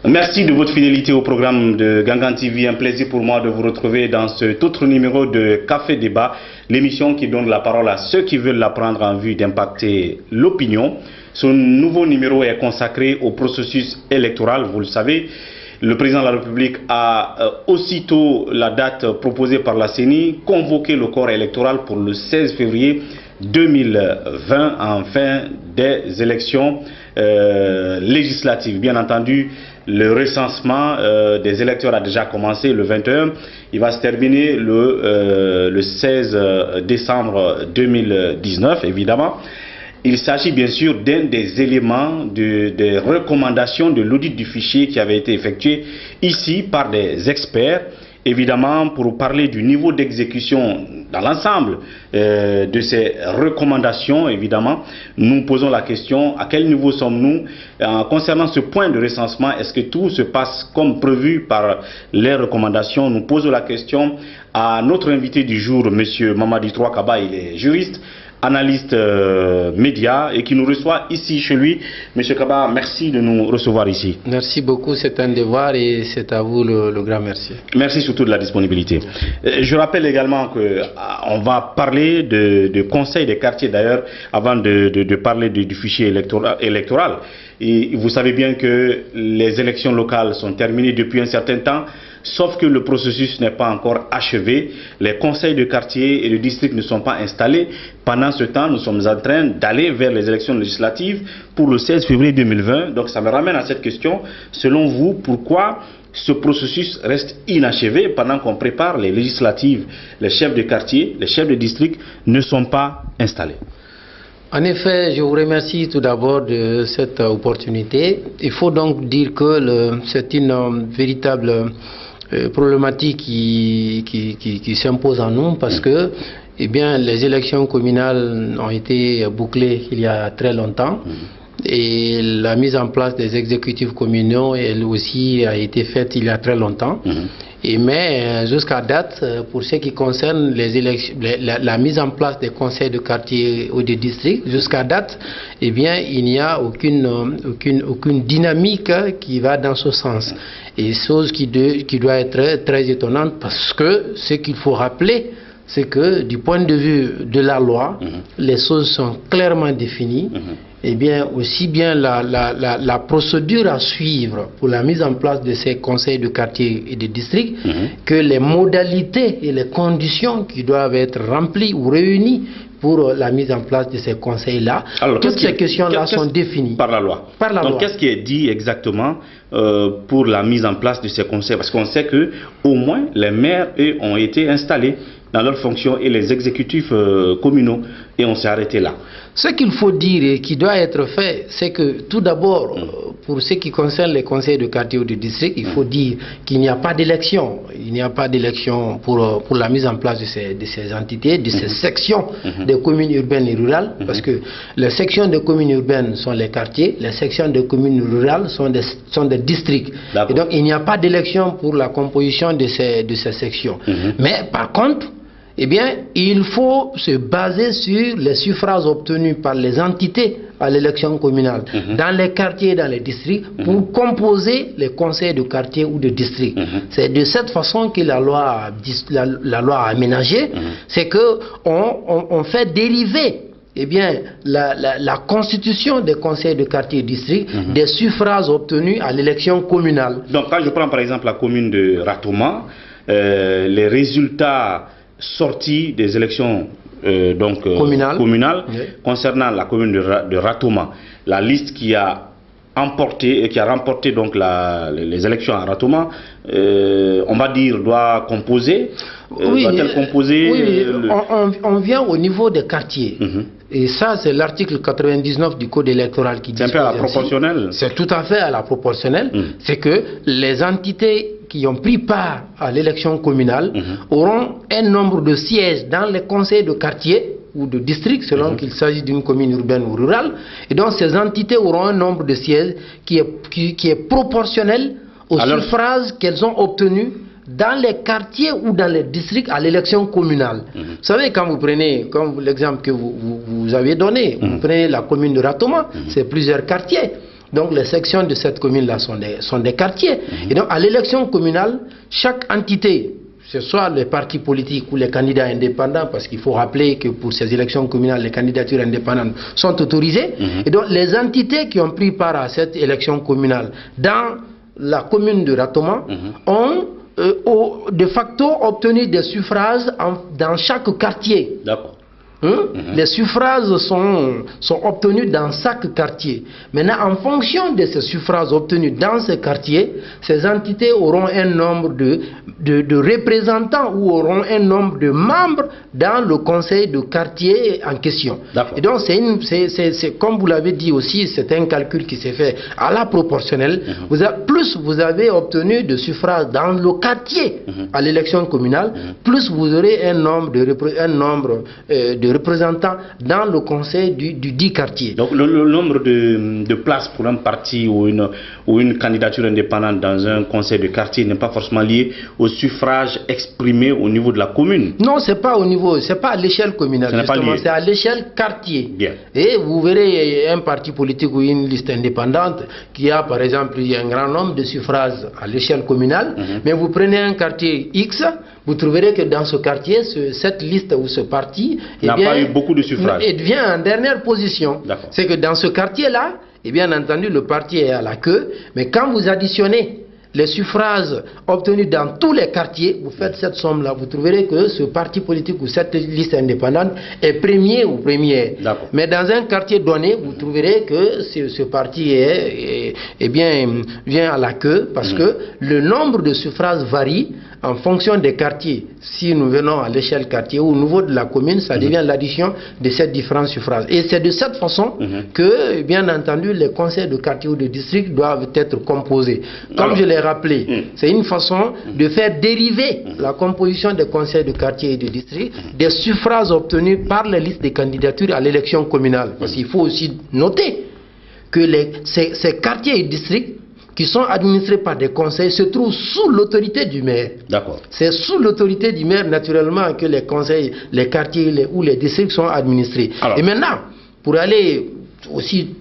Merci de votre fidélité au programme de Gangan TV. Un plaisir pour moi de vous retrouver dans cet autre numéro de Café Débat, l'émission qui donne la parole à ceux qui veulent la prendre en vue d'impacter l'opinion. Ce nouveau numéro est consacré au processus électoral. Vous le savez, le président de la République a aussitôt la date proposée par la CENI convoqué le corps électoral pour le 16 février 2020 en fin des élections législatives. Bien entendu, le recensement des électeurs a déjà commencé le 21. Il va se terminer le 16 décembre 2019, évidemment. Il s'agit bien sûr d'un des éléments des recommandations de l'audit du fichier qui avait été effectué ici par des experts. Évidemment, pour parler du niveau d'exécution dans l'ensemble de ces recommandations, évidemment, nous posons la question, à quel niveau sommes-nous concernant ce point de recensement? Est-ce que tout se passe comme prévu par les recommandations? Nous posons la question à notre invité du jour, M. Mamadi Troakaba, il est juriste, analyste média et qui nous reçoit ici chez lui. Monsieur Kaba, merci de nous recevoir ici. Merci beaucoup, c'est un devoir et c'est à vous le grand merci. Merci surtout de la disponibilité. Je rappelle également qu'on va parler de conseil des quartiers d'ailleurs avant de parler du fichier électoral. Et vous savez bien que les élections locales sont terminées depuis un certain temps. Sauf que le processus n'est pas encore achevé, les conseils de quartier et de district ne sont pas installés. Pendant ce temps, nous sommes en train d'aller vers les élections législatives pour le 16 février 2020. Donc ça me ramène à cette question. Selon vous, pourquoi ce processus reste inachevé pendant qu'on prépare les législatives? Les chefs de quartier, les chefs de district ne sont pas installés. En effet, je vous remercie tout d'abord de cette opportunité. Il faut donc dire que c'est une véritable problématique qui s'impose à nous parce que les élections communales ont été bouclées il y a très longtemps et la mise en place des exécutifs communaux elle aussi a été faite il y a très longtemps. Mais jusqu'à date, pour ce qui concerne les élections, la mise en place des conseils de quartier ou de district, jusqu'à date, il n'y a aucune dynamique qui va dans ce sens. Et chose qui doit être très étonnante parce que ce qu'il faut rappeler, c'est que du point de vue de la loi, les choses sont clairement définies. Aussi bien la procédure à suivre pour la mise en place de ces conseils de quartier et de district que les modalités et les conditions qui doivent être remplies ou réunies pour la mise en place de ces conseils-là. Toutes ces questions-là sont définies par la loi. Donc qu'est-ce qui est dit exactement pour la mise en place de ces conseils? Parce qu'on sait que au moins les maires, eux, ont été installés dans leurs fonctions et les exécutifs communaux et on s'est arrêté là. Ce qu'il faut dire et qui doit être fait, c'est que tout d'abord, pour ce qui concerne les conseils de quartier ou de district, il faut dire qu'il n'y a pas d'élection. Il n'y a pas d'élection pour la mise en place de ces entités, de ces sections des communes urbaines et rurales, parce que les sections des communes urbaines sont les quartiers, les sections des communes rurales sont des districts. Et donc il n'y a pas d'élection pour la composition de ces sections. Mais par contre, il faut se baser sur les suffrages obtenus par les entités à l'élection communale, dans les quartiers et dans les districts, pour composer les conseils de quartier ou de district. C'est de cette façon que la loi a aménagé, c'est qu'on fait dériver la constitution des conseils de quartier et district des suffrages obtenus à l'élection communale. Donc quand je prends par exemple la commune de Ratoma, les résultats sortis des élections communales concernant la commune de Ratoma, la liste qui a remporté donc les élections à Ratoma, on va dire doit composer. Doit-elle composer on vient au niveau des quartiers. Et ça, c'est l'article 99 du Code électoral qui dit. C'est un peu à la proportionnelle. C'est tout à fait à la proportionnelle. C'est que les entités qui ont pris part à l'élection communale auront un nombre de sièges dans les conseils de quartier ou de district, selon qu'il s'agit d'une commune urbaine ou rurale. Et donc, ces entités auront un nombre de sièges qui est proportionnel aux suffrages qu'elles ont obtenus dans les quartiers ou dans les districts à l'élection communale. Vous savez, quand vous prenez, comme l'exemple que vous avez donné, vous prenez la commune de Ratoma, c'est plusieurs quartiers. Donc les sections de cette commune-là sont des quartiers. Et donc à l'élection communale, chaque entité, que ce soit les partis politiques ou les candidats indépendants, parce qu'il faut rappeler que pour ces élections communales, les candidatures indépendantes sont autorisées. Et donc les entités qui ont pris part à cette élection communale dans la commune de Ratoma ont de facto obtenu des suffrages dans chaque quartier. D'accord. Les suffrages sont obtenus dans chaque quartier. Maintenant, en fonction de ces suffrages obtenus dans ces quartiers, ces entités auront un nombre de représentants ou auront un nombre de membres dans le conseil de quartier en question. Et donc, c'est comme vous l'avez dit aussi, c'est un calcul qui s'est fait à la proportionnelle. Plus vous avez obtenu de suffrages dans le quartier à l'élection communale, plus vous aurez un nombre de représentants dans le conseil du dit quartier. Donc le nombre de places pour un parti ou une candidature indépendante dans un conseil de quartier n'est pas forcément lié au suffrage exprimé au niveau de la commune. Non, c'est pas au niveau, c'est pas à l'échelle communale, justement, c'est à l'échelle quartier. Bien. Et vous verrez un parti politique ou une liste indépendante qui a par exemple un grand nombre de suffrages à l'échelle communale, mais vous prenez un quartier X, vous trouverez que dans ce quartier, cette liste ou ce parti n'a pas eu beaucoup de suffrages. Et vient en dernière position. C'est que dans ce quartier-là, et bien entendu, le parti est à la queue, mais quand vous additionnez les suffrages obtenus dans tous les quartiers, vous faites cette somme-là, vous trouverez que ce parti politique ou cette liste indépendante est premier ou première. Mais dans un quartier donné, vous trouverez que ce parti vient à la queue parce que le nombre de suffrages varie en fonction des quartiers. Si nous venons à l'échelle quartier ou au niveau de la commune, ça devient l'addition de ces différents suffrages. Et c'est de cette façon que, bien entendu, les conseils de quartier ou de district doivent être composés. Comme je l'ai rappelé, c'est une façon de faire dériver la composition des conseils de quartier et de district des suffrages obtenus par les listes de candidatures à l'élection communale. Parce qu'il faut aussi noter que ces quartiers et districts qui sont administrés par des conseils se trouvent sous l'autorité du maire. C'est sous l'autorité du maire, naturellement, que les conseils, les quartiers ou les districts sont administrés. Et maintenant, pour aller aussi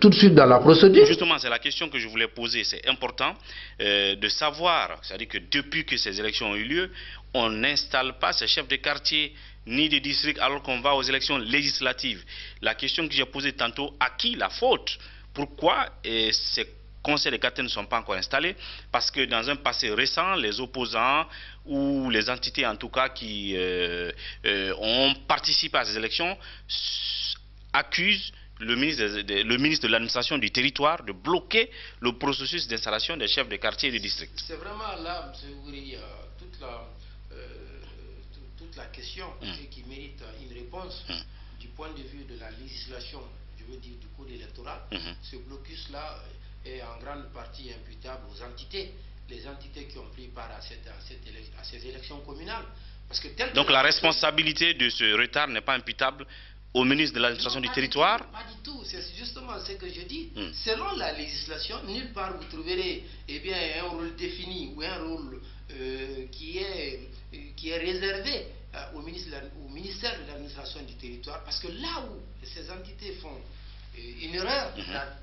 tout de suite dans la procédure. Justement, c'est la question que je voulais poser. C'est important de savoir, c'est-à-dire que depuis que ces élections ont eu lieu, on n'installe pas ces chefs de quartier ni de district alors qu'on va aux élections législatives. La question que j'ai posée tantôt, à qui la faute? Pourquoi ces conseils de quartier ne sont pas encore installés? Parce que dans un passé récent, les opposants ou les entités en tout cas qui ont participé à ces élections accusent le ministre de l'administration du territoire de bloquer le processus d'installation des chefs de quartier et de district. C'est vraiment là, M. Ouri, toute la question qui mérite une réponse du point de vue de la législation, je veux dire du code électoral. Ce blocus-là est en grande partie imputable aux entités, les entités qui ont pris part à ces élections communales. Parce que donc la responsabilité de ce retard n'est pas imputable au ministre de l'administration du territoire? Pas du tout, c'est justement ce que je dis. Selon la législation, nulle part vous trouverez un rôle défini ou un rôle qui est réservé au ministère de l'administration du territoire. Parce que là où ces entités font une erreur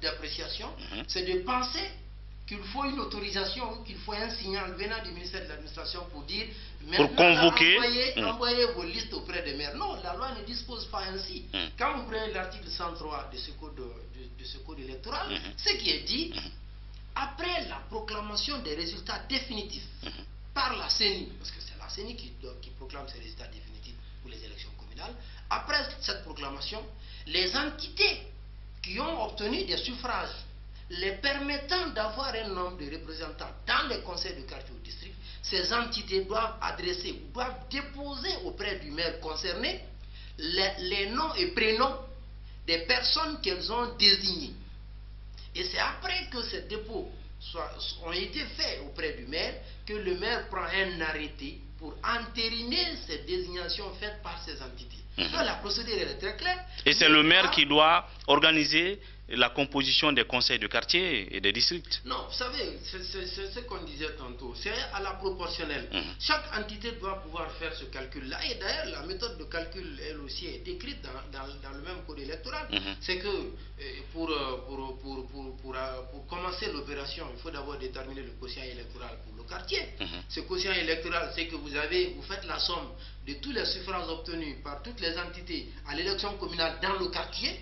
d'appréciation, c'est de penser qu'il faut une autorisation ou qu'il faut un signal venant du ministère de l'administration pour dire pour convoquer, envoyez vos listes auprès des maires. Non, la loi ne dispose pas ainsi. Quand vous prenez l'article 103 de ce code électoral, ce qui est dit, après la proclamation des résultats définitifs par la CENI, parce que c'est la CENI qui proclame ces résultats définitifs pour les élections communales, après cette proclamation, les entités qui ont obtenu des suffrages les permettant d'avoir un nombre de représentants dans les conseils de quartier ou district, ces entités doivent adresser, doivent déposer auprès du maire concerné les noms et prénoms des personnes qu'elles ont désignées. Et c'est après que ces dépôts ont été faits auprès du maire que le maire prend un arrêté pour entériner ces désignations faites par ces entités. Donc la procédure est très claire. Et c'est le maire qui doit organiser la composition des conseils de quartier et des districts? Non, vous savez, c'est ce qu'on disait tantôt, c'est à la proportionnelle. Chaque entité doit pouvoir faire ce calcul-là. Et d'ailleurs, la méthode de calcul, elle aussi, est décrite dans le même code électoral. C'est que pour commencer l'opération, il faut d'abord déterminer le quotient électoral pour le quartier. Ce quotient électoral, c'est que vous faites la somme de tous les suffrages obtenus par toutes les entités à l'élection communale dans le quartier.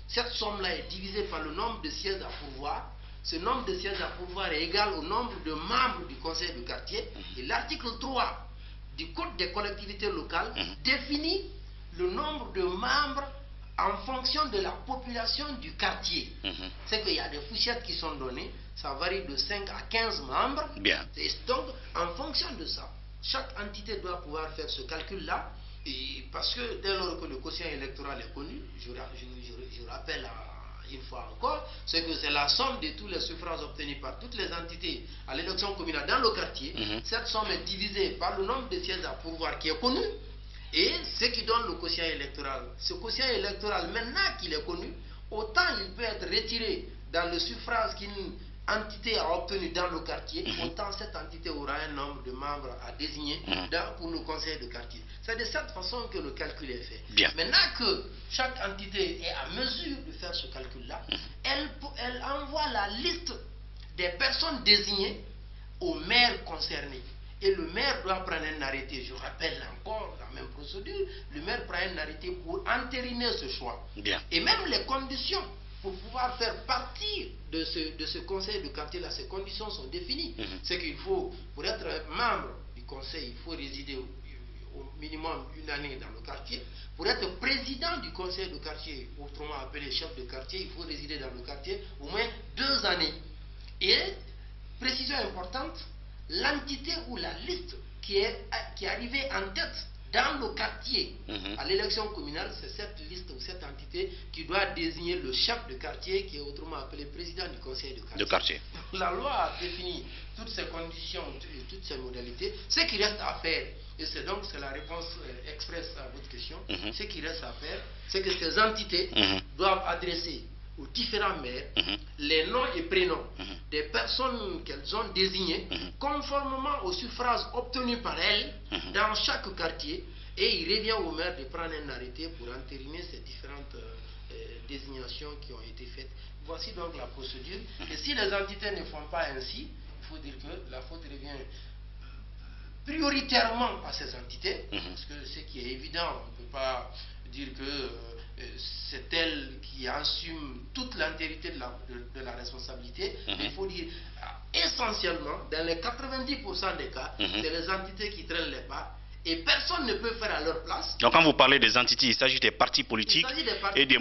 Cette somme-là est divisée par le nombre de sièges à pourvoir. Ce nombre de sièges à pourvoir est égal au nombre de membres du conseil de quartier. Et l'article 3 du Code des collectivités locales définit le nombre de membres en fonction de la population du quartier. C'est qu'il y a des fourchettes qui sont données, ça varie de 5 à 15 membres. Bien. Et donc, en fonction de ça, chaque entité doit pouvoir faire ce calcul-là. Et parce que dès lors que le quotient électoral est connu, je rappelle une fois encore, c'est que c'est la somme de tous les suffrages obtenus par toutes les entités à l'élection communale dans le quartier. Cette somme est divisée par le nombre de sièges à pourvoir qui est connu et ce qui donne le quotient électoral. Ce quotient électoral, maintenant qu'il est connu, autant il peut être retiré dans le suffrage qu'une entité a obtenu dans le quartier, autant cette entité aura un nombre de membres à désigner pour le conseil de quartier. C'est de cette façon que le calcul est fait. Bien. Maintenant que chaque entité est à mesure de faire ce calcul-là, elle envoie la liste des personnes désignées au maire concerné. Et le maire doit prendre un arrêté. Je rappelle encore la même procédure. Le maire prend un arrêté pour entériner ce choix. Bien. Et même les conditions pour pouvoir faire partie de ce conseil de quartier-là, ces conditions sont définies. C'est qu'il faut, pour être membre du conseil, il faut résider au minimum une année dans le quartier. Pour être président du conseil de quartier, autrement appelé chef de quartier, il faut résider dans le quartier au moins 2 années. Et, précision importante, l'entité ou la liste qui est arrivée en tête dans le quartier à l'élection communale, c'est cette liste ou cette entité qui doit désigner le chef de quartier, qui est autrement appelé président du conseil de quartier. La loi a défini toutes ces conditions et toutes ces modalités. Ce qui reste à faire, et c'est donc la réponse expresse à votre question, ce qui reste à faire, c'est que ces entités doivent adresser aux différents maires les noms et prénoms des personnes qu'elles ont désignées conformément au suffrage obtenu par elles dans chaque quartier, et il revient au maire de prendre un arrêté pour entériner ces différentes désignations qui ont été faites. Voici donc la procédure. Et si les entités ne font pas ainsi, il faut dire que la faute revient prioritairement à ces entités, parce que ce qui est évident, on ne peut pas dire que c'est elle qui assume toute l'entièreté de la responsabilité. Il faut dire essentiellement, dans les 90% des cas, c'est les entités qui traînent les pas et personne ne peut faire à leur place. Donc quand vous parlez des entités, il s'agit des partis politiques et des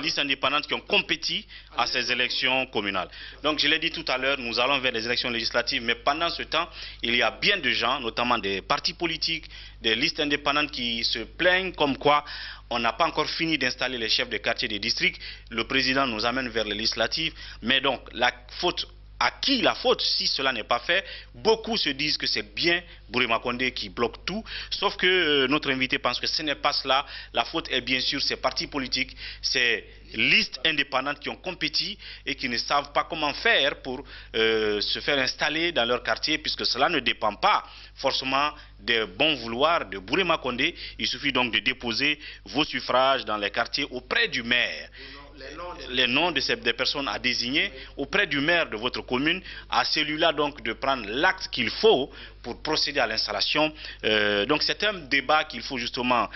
listes indépendantes qui ont compétit à ces élections communales. Donc je l'ai dit tout à l'heure, nous allons vers les élections législatives, mais pendant ce temps, il y a bien de gens, notamment des partis politiques, des listes indépendantes qui se plaignent comme quoi on n'a pas encore fini d'installer les chefs de quartier des districts. Le président nous amène vers les législatives, mais donc la faute... À qui la faute si cela n'est pas fait? Beaucoup se disent que c'est bien Bourema Condé qui bloque tout, sauf que notre invité pense que ce n'est pas cela. La faute est bien sûr ces partis politiques, ces listes indépendantes qui ont compétit et qui ne savent pas comment faire pour se faire installer dans leur quartier, puisque cela ne dépend pas forcément des bons vouloirs de Bourema Condé. Il suffit donc de déposer vos suffrages dans les quartiers auprès du maire. Les noms des personnes à désigner auprès du maire de votre commune, à celui-là donc de prendre l'acte qu'il faut pour procéder à l'installation. Donc c'est un débat qu'il faut justement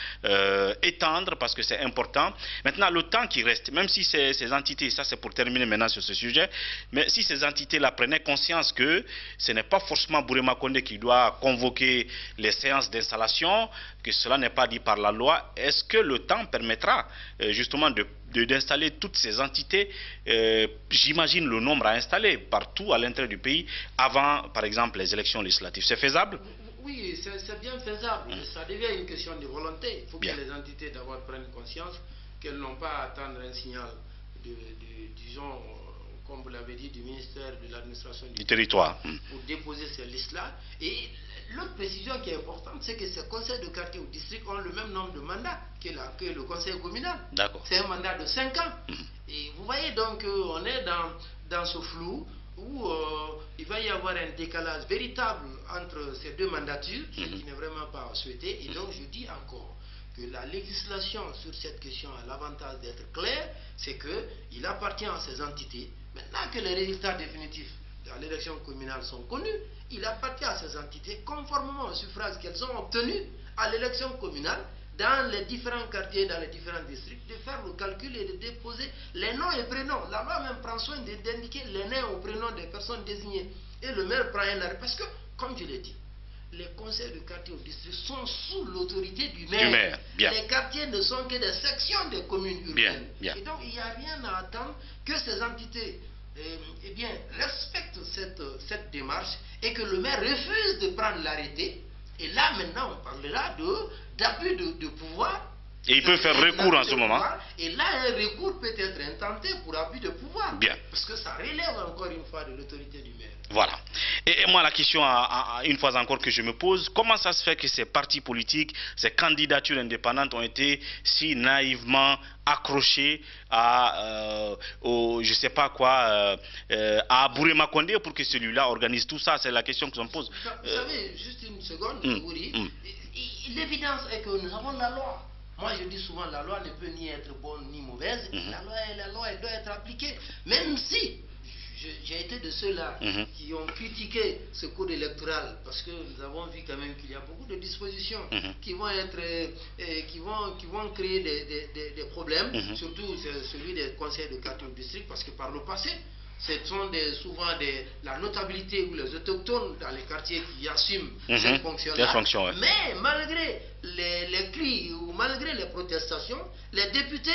étendre parce que c'est important. Maintenant, le temps qui reste, même si ces entités, ça c'est pour terminer maintenant sur ce sujet, mais si ces entités-là prenaient conscience que ce n'est pas forcément Bourema Condé qui doit convoquer les séances d'installation, que cela n'est pas dit par la loi, est-ce que le temps permettra justement d'installer toutes ces entités, j'imagine le nombre à installer partout à l'intérieur du pays, avant par exemple les élections législatives? C'est faisable? Oui, c'est bien faisable. Ça devient une question de volonté. Il faut que les entités d'abord prennent conscience qu'elles n'ont pas à attendre un signal disons, comme vous l'avez dit, du ministère de l'administration du territoire. Pour déposer ces listes-là. Et l'autre précision qui est importante, c'est que ces conseils de quartier ou district ont le même nombre de mandats que le conseil communal. D'accord. C'est un mandat de 5 ans. Et vous voyez donc, on est dans ce flou où il va y avoir un décalage véritable entre ces deux mandatures, ce qui n'est vraiment pas souhaité. Et donc, je dis encore que la législation sur cette question a l'avantage d'être claire, c'est qu'il appartient à ces entités, maintenant que les résultats définitifs de l'élection communale sont connus, il appartient à ces entités, conformément au suffrage qu'elles ont obtenu à l'élection communale, dans les différents quartiers, dans les différents districts, de faire le calcul et de déposer les noms et prénoms. La loi même prend soin d'indiquer les noms ou prénoms des personnes désignées. Et le maire prend un arrêt. Parce que, comme je l'ai dit, les conseils de quartier ou district sont sous l'autorité du maire. Bien. Les quartiers ne sont que des sections des communes urbaines. Bien. Et donc, il n'y a rien à attendre que ces entités respectent cette démarche et que le maire refuse de prendre l'arrêté. Et là, maintenant, on parlera d'abus de pouvoir. Et il peut faire recours en ce moment. Et là, un recours peut être intenté pour abus de pouvoir. Bien. Parce que ça relève encore une fois de l'autorité du maire. Voilà. Et moi, la question, une fois encore que je me pose, comment ça se fait que ces partis politiques, ces candidatures indépendantes ont été si naïvement accrochées à, je sais pas quoi, à Bourema Condé pour que celui-là organise tout ça? C'est la question que je me pose. Vous savez, juste une seconde, l'évidence est que nous avons la loi. Moi, je dis souvent, la loi ne peut ni être bonne ni mauvaise. La loi, elle doit être appliquée. Même si j'ai été de ceux-là qui ont critiqué ce code électoral, parce que nous avons vu quand même qu'il y a beaucoup de dispositions qui vont être, qui vont créer des problèmes, surtout celui des conseils de quartier ou district, parce que par le passé, ce sont souvent la notabilité ou les autochtones dans les quartiers qui assument cette fonction-là. Mais malgré les cris ou malgré les protestations, les députés,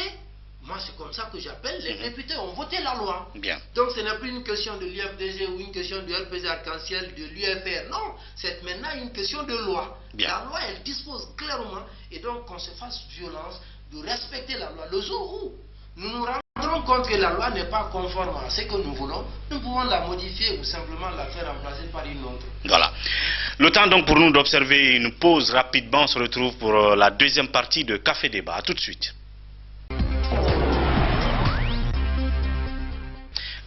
moi c'est comme ça que j'appelle, les députés ont voté la loi. Donc ce n'est plus une question de l'UFDG ou une question du RPG Arc-en-Ciel, de l'UFR. Non, c'est maintenant une question de loi. La loi, elle dispose clairement, et donc qu'on se fasse violence de respecter la loi. Le jour où nous nous rendrons compte que la loi n'est pas conforme à ce que nous voulons, nous pouvons la modifier ou simplement la faire remplacer par une autre. Voilà. Le temps donc pour nous d'observer une pause rapidement. On se retrouve pour la deuxième partie de Café Débat. À tout de suite.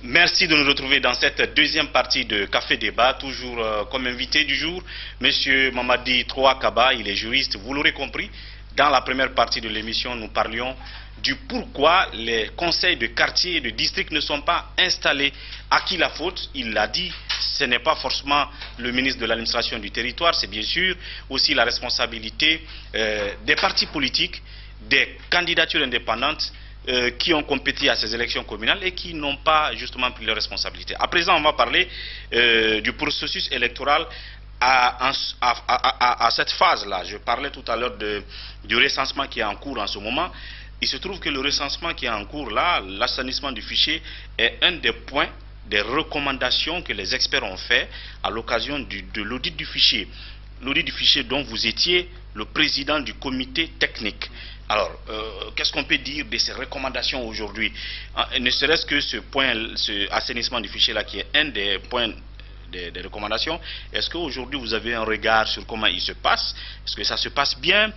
Merci de nous retrouver dans cette deuxième partie de Café Débat, toujours comme invité du jour, Monsieur Mamadi Troakaba, il est juriste, vous l'aurez compris. Dans la première partie de l'émission, nous parlions du pourquoi les conseils de quartier et de district ne sont pas installés. À qui la faute? Il l'a dit, ce n'est pas forcément le ministre de l'administration du territoire, c'est bien sûr aussi la responsabilité des partis politiques, des candidatures indépendantes qui ont compété à ces élections communales et qui n'ont pas justement pris leurs responsabilités. À présent, on va parler du processus électoral à cette phase-là. Je parlais tout à l'heure du recensement qui est en cours en ce moment. Il se trouve que le recensement qui est en cours là, l'assainissement du fichier, est un des points, des recommandations que les experts ont fait à l'occasion de l'audit du fichier. L'audit du fichier dont vous étiez le président du comité technique. Alors, qu'est-ce qu'on peut dire de ces recommandations aujourd'hui? Ne serait-ce que ce point, ce assainissement du fichier là qui est un des points des recommandations. Est-ce qu'aujourd'hui vous avez un regard sur comment il se passe? Est-ce que ça se passe bien?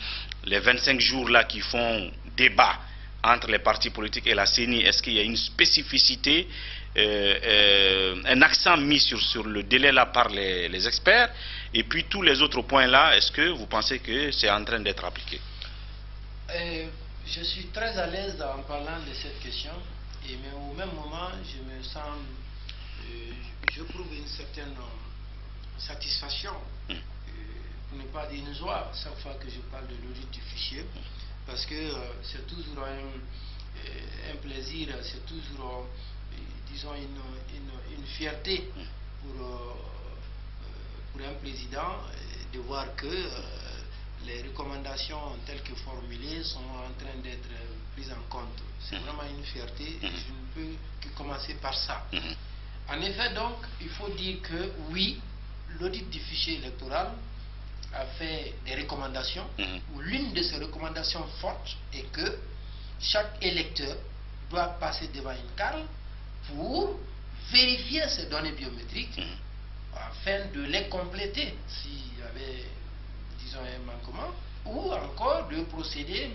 Les 25 jours là qui font débat entre les partis politiques et la CENI, est-ce qu'il y a une spécificité, un accent mis sur le délai là par les experts? Et puis tous les autres points là, est-ce que vous pensez que c'est en train d'être appliqué? Je suis très à l'aise en parlant de cette question, mais au même moment, je me sens, j'éprouve une certaine satisfaction, pour ne pas dire une joie, chaque fois que je parle de l'audit du fichier, parce que c'est toujours un plaisir, c'est toujours, disons, une fierté pour un président de voir que les recommandations telles que formulées sont en train d'être prises en compte. C'est vraiment une fierté et je ne peux que commencer par ça. En effet, donc, il faut dire que oui, l'audit du fichier électoral a fait des recommandations, où l'une de ces recommandations fortes est que chaque électeur doit passer devant une carte pour vérifier ces données biométriques afin de les compléter s'il y avait, disons, un manquement, ou encore de procéder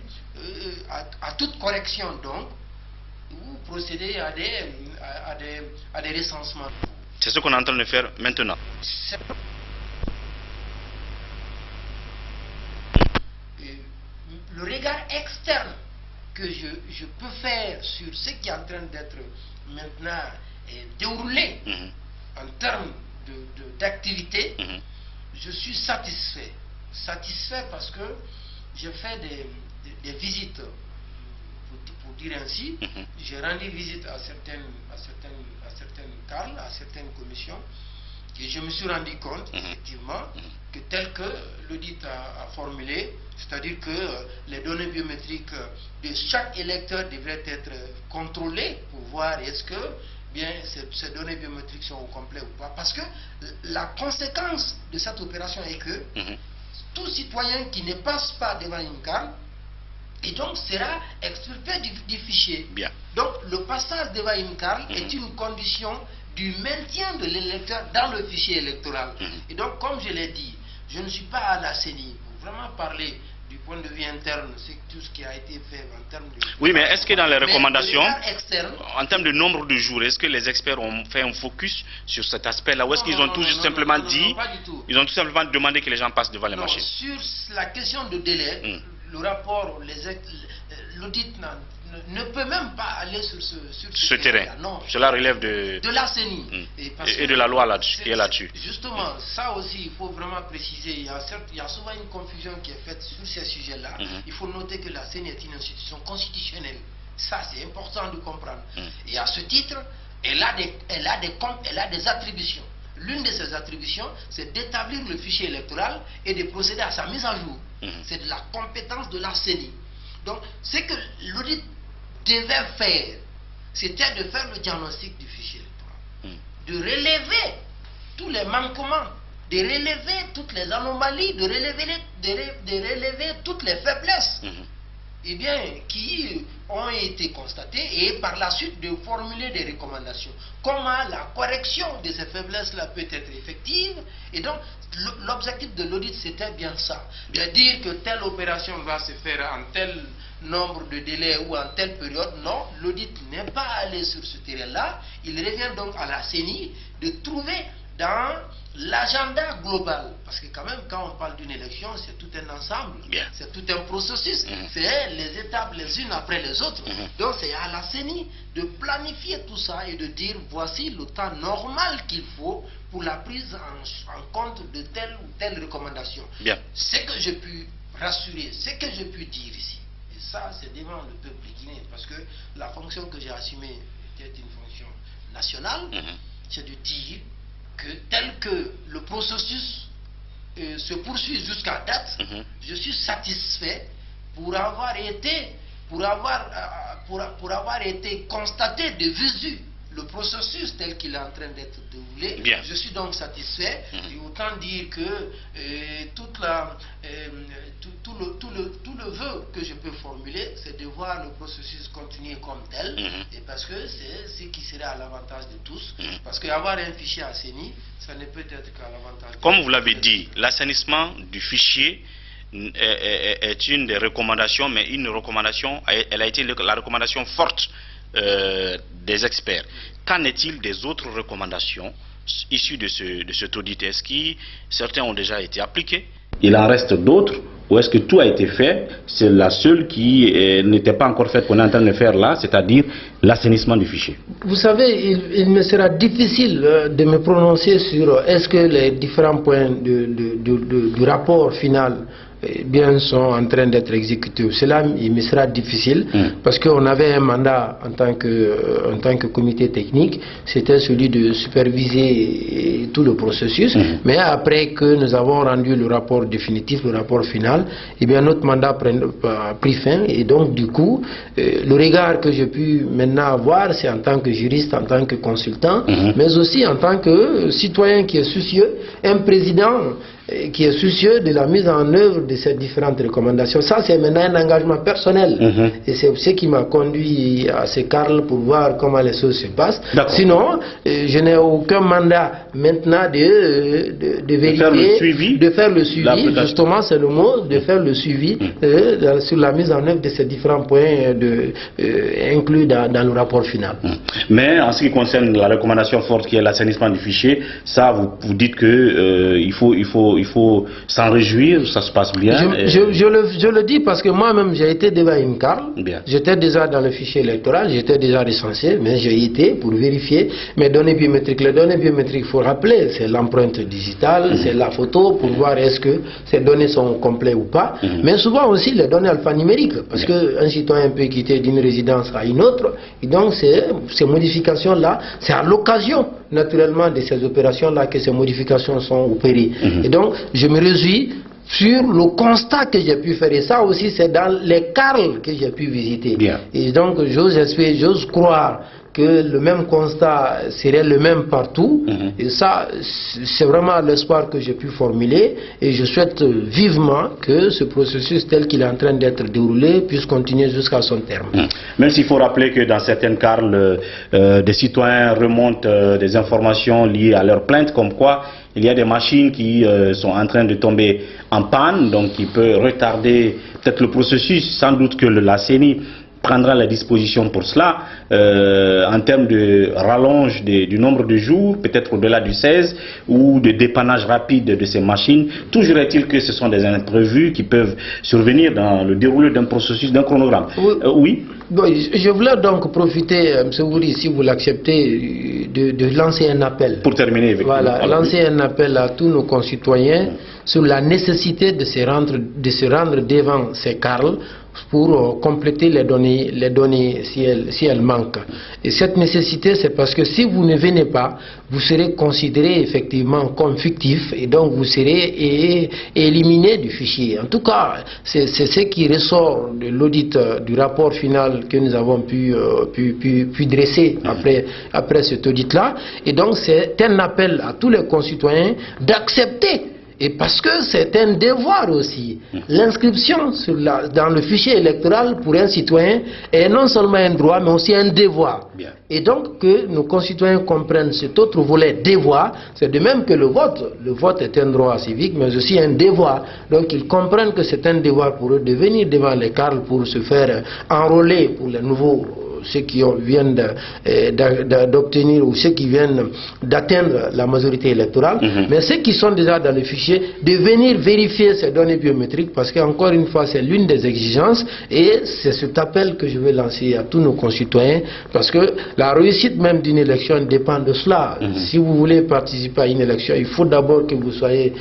à toute correction, donc, ou procéder à des recensements. C'est ce qu'on est en train de faire maintenant. Le regard externe que je peux faire sur ce qui est en train d'être maintenant déroulé en termes d'activité, je suis satisfait. Satisfait parce que j'ai fait des visites, pour dire ainsi, j'ai rendu visite à certaines CARL, à certaines commissions, et je me suis rendu compte, effectivement, que tel que l'audit a formulé, c'est-à-dire que les données biométriques de chaque électeur devraient être contrôlées pour voir est-ce que bien ces données biométriques sont au complet ou pas. Parce que la conséquence de cette opération est que tout citoyen qui ne passe pas devant une CARL, et donc sera extirpé du fichier. Bien. Donc le passage devant une CARL est une condition du maintien de l'électeur dans le fichier électoral. Et donc, comme je l'ai dit, je ne suis pas à la CENI pour vraiment parler du point de vue interne, c'est tout ce qui a été fait en termes de... Oui, mais est-ce que dans les recommandations, externe, en termes de nombre de jours, est-ce que les experts ont fait un focus sur cet aspect-là, ou est-ce qu'ils ont tout simplement dit, pas du tout. Ils ont tout simplement demandé que les gens passent devant les machines? Sur la question de délai, le rapport, l'audit ne peut même pas aller sur ce terrain. Non. Cela relève de la CENI. Et de la loi qui est là-dessus. Justement, ça aussi, il faut vraiment préciser. Il y a souvent une confusion qui est faite sur ces sujets-là. Il faut noter que la CENI est une institution constitutionnelle. Ça, c'est important de comprendre. Et à ce titre, elle a des attributions. L'une de ces attributions, c'est d'établir le fichier électoral et de procéder à sa mise à jour. C'est de la compétence de la CENI. Donc, ce que l'audit devait faire, c'était de faire le diagnostic du fichier électoral, de relever tous les manquements, de relever toutes les anomalies, de relever toutes les faiblesses eh bien, qui ont été constatées, et par la suite de formuler des recommandations. Comment la correction de ces faiblesses-là peut être effective. Et donc, l'objectif de l'audit, c'était bien ça. De dire que telle opération va se faire en tel nombre de délais ou en telle période. Non, l'audit n'est pas allé sur ce terrain-là. Il revient donc à la CENI de trouver dans l'agenda global, parce que quand même quand on parle d'une élection, c'est tout un ensemble, c'est tout un processus, c'est les étapes les unes après les autres. Donc c'est à la CENI de planifier tout ça et de dire voici le temps normal qu'il faut pour la prise en compte de telle ou telle recommandation. Ce que j'ai pu rassurer, ce que j'ai pu dire ici, et ça c'est devant le peuple guinéen, parce que la fonction que j'ai assumée était une fonction nationale, c'est de dire que tel que le processus se poursuit jusqu'à date, je suis satisfait pour avoir été constaté de visu le processus tel qu'il est en train d'être déroulé. Je suis donc satisfait. Et autant dire que tout le vœu que je peux formuler, c'est de voir le processus continuer comme tel, et parce que c'est ce qui serait à l'avantage de tous. Parce qu'avoir un fichier à CENI, ça ne peut être qu'à l'avantage. Comme vous l'avez dit, l'assainissement du fichier est une des recommandations, mais une recommandation, elle a été la recommandation forte des experts. Qu'en est-il des autres recommandations issues de cet audit? Est-ce que certains ont déjà été appliqués? Il en reste d'autres? Ou est-ce que tout a été fait? C'est la seule qui n'était pas encore faite qu'on est en train de faire là, c'est-à-dire l'assainissement du fichier. Vous savez, il me sera difficile de me prononcer sur est-ce que les différents points du rapport final bien sont en train d'être exécutés. Cela, il me sera difficile parce qu'on avait un mandat en tant que comité technique, c'était celui de superviser tout le processus. Mais après que nous avons rendu le rapport définitif, le rapport final, eh bien notre mandat a pris fin, et donc du coup, le regard que j'ai pu maintenant avoir, c'est en tant que juriste, en tant que consultant, mais aussi en tant que citoyen qui est soucieux, un président qui est soucieux de la mise en œuvre de ces différentes recommandations. Ça, c'est maintenant un engagement personnel. Et c'est ce qui m'a conduit à ce CARL pour voir comment les choses se passent. Sinon, je n'ai aucun mandat maintenant de vérifier, de faire le suivi. Justement, c'est le mot, de faire le suivi sur la mise en œuvre de ces différents points inclus dans le rapport final. Mais en ce qui concerne la recommandation forte qui est l'assainissement du fichier, ça, vous dites que il faut s'en réjouir, ça se passe bien. Je le dis parce que moi-même j'ai été devant une CARL, j'étais déjà dans le fichier électoral, j'étais déjà recensé, mais j'ai été pour vérifier mes données biométriques. Les données biométriques, il faut rappeler, c'est l'empreinte digitale, c'est la photo pour voir est-ce que ces données sont complètes ou pas, mais souvent aussi les données alphanumériques, parce qu'un citoyen peut quitter d'une résidence à une autre, et donc ces modifications-là, c'est à l'occasion naturellement de ces opérations-là que ces modifications sont opérées. Et donc, je me réjouis sur le constat que j'ai pu faire. Et ça aussi, c'est dans les CARL que j'ai pu visiter. Et donc, j'ose croire que le même constat serait le même partout. Et ça, c'est vraiment l'espoir que j'ai pu formuler. Et je souhaite vivement que ce processus tel qu'il est en train d'être déroulé puisse continuer jusqu'à son terme. Même s'il faut rappeler que dans certaines CARL, des citoyens remontent des informations liées à leurs plaintes, comme quoi il y a des machines qui sont en train de tomber en panne, donc qui peut retarder peut-être le processus. Sans doute que la CENI prendra les dispositions pour cela, en termes de rallonge du nombre de jours, peut-être au-delà du 16, ou de dépannage rapide de ces machines. Toujours est-il que ce sont des imprévus qui peuvent survenir dans le déroulé d'un processus, d'un chronogramme. Oui. Bon, je voulais donc profiter, M. Wouri, si vous l'acceptez, de lancer un appel. Pour terminer, voilà, lancer un appel à tous nos concitoyens sur la nécessité de se rendre devant ces CARL pour compléter les données si elles manquent. Et cette nécessité, c'est parce que si vous ne venez pas, vous serez considéré effectivement comme fictif et donc vous serez éliminé du fichier. En tout cas, c'est ce qui ressort de l'audit du rapport final que nous avons pu dresser après cet audit-là. Et donc, c'est un appel à tous les concitoyens d'accepter. Et parce que c'est un devoir aussi. L'inscription dans le fichier électoral pour un citoyen est non seulement un droit, mais aussi un devoir. Et donc que nos concitoyens comprennent cet autre volet devoir, c'est de même que le vote. Le vote est un droit civique, mais aussi un devoir. Donc ils comprennent que c'est un devoir pour eux de venir devant les CARL pour se faire enrôler pour les nouveaux, ceux qui viennent d'obtenir ou ceux qui viennent d'atteindre la majorité électorale, mais ceux qui sont déjà dans le fichier, de venir vérifier ces données biométriques, parce qu'encore une fois, c'est l'une des exigences, et c'est cet appel que je vais lancer à tous nos concitoyens, parce que la réussite même d'une élection dépend de cela. Si vous voulez participer à une élection, il faut d'abord que vous soyez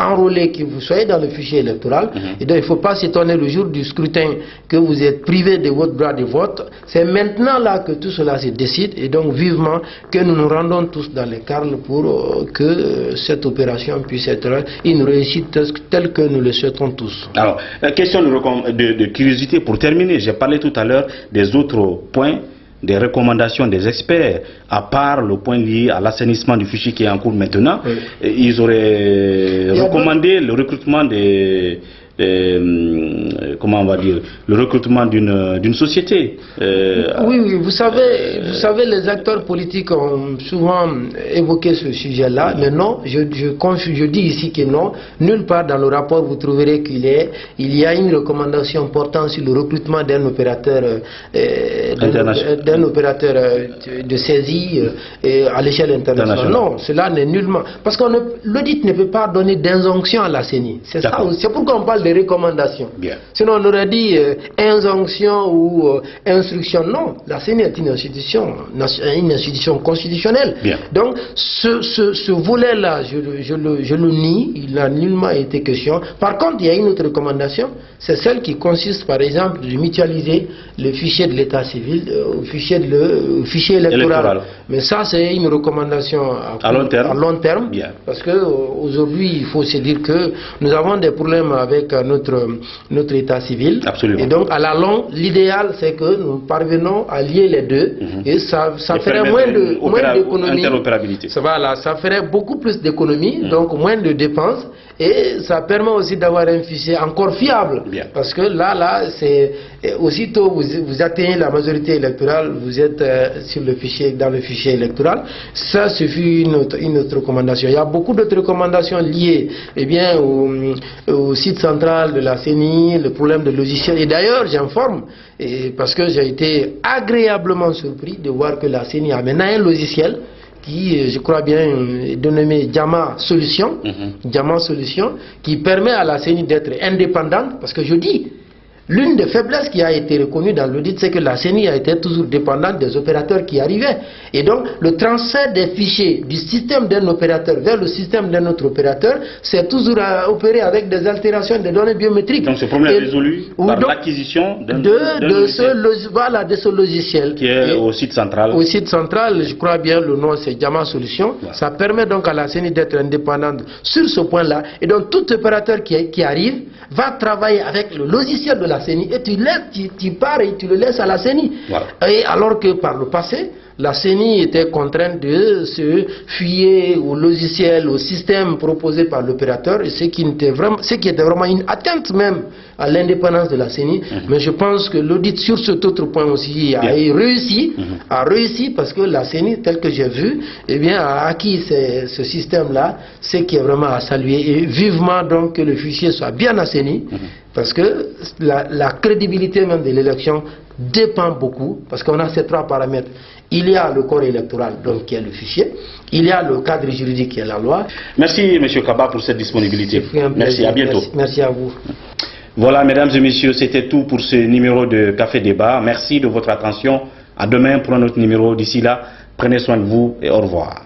enrôlé, que vous soyez dans le fichier électoral, et donc il ne faut pas s'étonner le jour du scrutin que vous êtes privé de votre droit de vote. C'est maintenant là que tout cela se décide, et donc vivement que nous nous rendons tous dans les CARL pour que cette opération puisse être une réussite telle que nous le souhaitons tous. Alors, question de curiosité pour terminer. J'ai parlé tout à l'heure des autres points, des recommandations des experts, à part le point lié à l'assainissement du fichier qui est en cours maintenant. Ils auraient recommandé le recrutement comment on va dire, le recrutement d'une société. Oui, vous savez, les acteurs politiques ont souvent évoqué ce sujet-là, mais non, je dis ici que non, nulle part dans le rapport vous trouverez qu'il y a une recommandation portant sur le recrutement d'un opérateur de saisie à l'échelle internationale. Non, cela n'est nullement, parce que l'audit ne peut pas donner d'injonction à la CENI. C'est ça, c'est pourquoi on parle de recommandations. Sinon on aurait dit injonction ou instruction. Non, la CENI est une institution constitutionnelle. Donc ce volet-là, je le nie, il n'a nullement été question. Par contre, il y a une autre recommandation, c'est celle qui consiste par exemple de mutualiser le fichier de l'état civil au fichier électoral. Mais ça, c'est une recommandation à long terme. Parce qu'aujourd'hui, il faut se dire que nous avons des problèmes avec notre état civil. Absolument. Et donc, à la longue, l'idéal, c'est que nous parvenons à lier les deux. Et ça ferait moins d'économies. Interopérabilité. Ça ferait beaucoup plus d'économies, donc moins de dépenses. Et ça permet aussi d'avoir un fichier encore fiable. Bien. Parce que là, c'est aussitôt vous atteignez la majorité électorale, vous êtes dans le fichier électoral. Ça suffit une autre recommandation. Il y a beaucoup d'autres recommandations liées au site central de la CENI, le problème de logiciel. Et d'ailleurs, j'informe, parce que j'ai été agréablement surpris de voir que la CENI a maintenant un logiciel qui, je crois bien, est dénommé Diamant Solution, Diamant Solution, qui permet à la CENI d'être indépendante, parce que je dis, l'une des faiblesses qui a été reconnue dans l'audit, c'est que la CENI a été toujours dépendante des opérateurs qui arrivaient. Et donc, le transfert des fichiers du système d'un opérateur vers le système d'un autre opérateur, c'est toujours opéré avec des altérations des données biométriques. Donc, ce problème est résolu par l'acquisition de ce logiciel. Qui est au site central. Au site central, je crois bien, le nom c'est Diamant Solution. Voilà. Ça permet donc à la CENI d'être indépendante sur ce point-là. Et donc, tout opérateur qui arrive va travailler avec le logiciel de la CENI et tu pars et tu le laisses à la CENI. Voilà. Et alors que par le passé, la CENI était contrainte de se fier au logiciel, au système proposé par l'opérateur, et ce qui était vraiment une atteinte même à l'indépendance de la CENI. Mais je pense que l'audit sur cet autre point aussi a réussi parce que la CENI, tel que j'ai vu, a acquis ce système-là, ce qui est vraiment à saluer. Et vivement donc que le fichier soit bien assaini, parce que la crédibilité même de l'élection dépend beaucoup, parce qu'on a ces trois paramètres. Il y a le corps électoral, donc qui est le fichier. Il y a le cadre juridique qui est la loi. Merci, M. Kaba, pour cette disponibilité. Merci, à bientôt. Merci à vous. Voilà, mesdames et messieurs, c'était tout pour ce numéro de Café Débat. Merci de votre attention. À demain pour un autre numéro. D'ici là, prenez soin de vous et au revoir.